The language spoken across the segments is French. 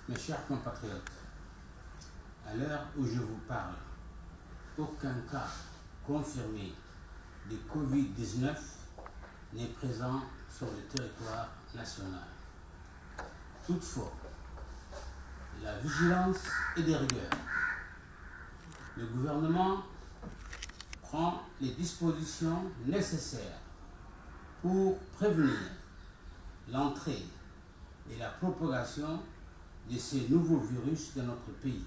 Mes chers compatriotes, à l'heure où je vous parle, aucun cas confirmé de Covid-19 n'est présent sur le territoire national. Toutefois, la vigilance est de rigueur. Le gouvernement prend les dispositions nécessaires pour prévenir l'entrée et la propagation de ces nouveaux virus dans notre pays.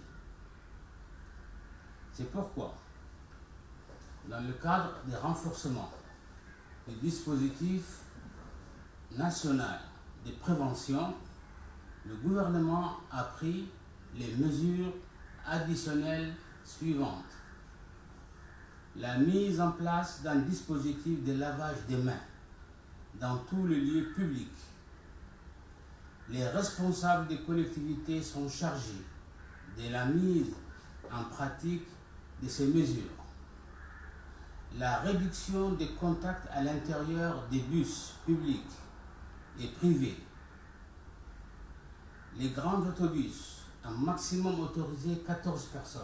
C'est pourquoi, dans le cadre des renforcements du dispositif national de prévention, le gouvernement a pris les mesures additionnelles suivantes. La mise en place d'un dispositif de lavage des mains dans tous les lieux publics. Les responsables des collectivités sont chargés de la mise en pratique de ces mesures. La réduction des contacts à l'intérieur des bus publics et privés. Les grands autobus, un maximum autorisé 14 personnes.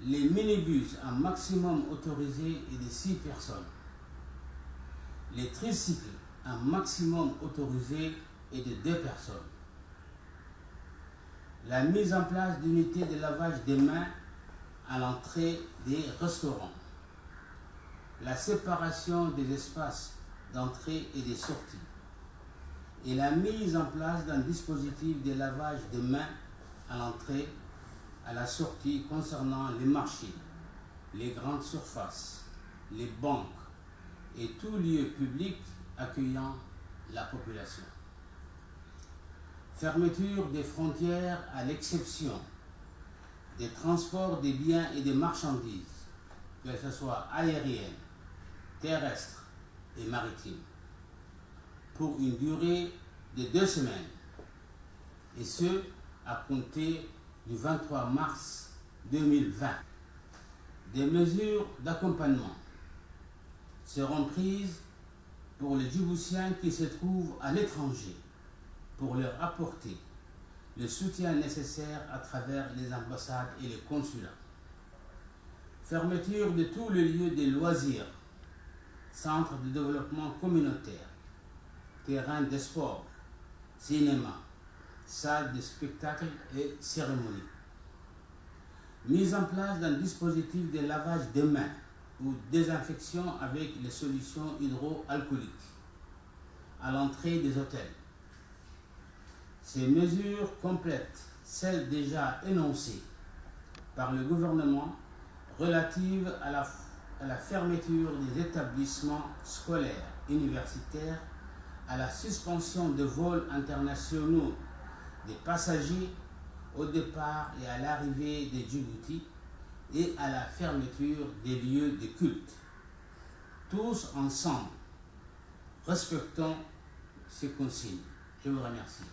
Les minibus, un maximum autorisé est de 6 personnes. Les tricycles, un maximum autorisé est de 2 personnes. La mise en place d'unités de lavage des mains à l'entrée des restaurants. La séparation des espaces d'entrée et de sortie. Et la mise en place d'un dispositif de lavage des mains à l'entrée, à la sortie concernant les marchés, les grandes surfaces, les banques et tout lieu public accueillant la population. Fermeture des frontières à l'exception des transports des biens et des marchandises, que ce soit aériennes, terrestres et maritimes, pour une durée de 2 semaines, et ce, à compter du 23 mars 2020. Des mesures d'accompagnement seront prises pour les Djiboutiens qui se trouvent à l'étranger pour leur apporter le soutien nécessaire à travers les ambassades et les consulats. Fermeture de tous les lieux de loisirs, centres de développement communautaire, terrains de sport, cinéma, salles de spectacle et cérémonies. Mise en place d'un dispositif de lavage des mains ou désinfection avec les solutions hydroalcooliques à l'entrée des hôtels. Ces mesures complètent celles déjà énoncées par le gouvernement relatives à la fermeture des établissements scolaires, universitaires, à la suspension de vols internationaux des passagers au départ et à l'arrivée de Djibouti et à la fermeture des lieux de culte. Tous ensemble, respectons ces consignes. Je vous remercie.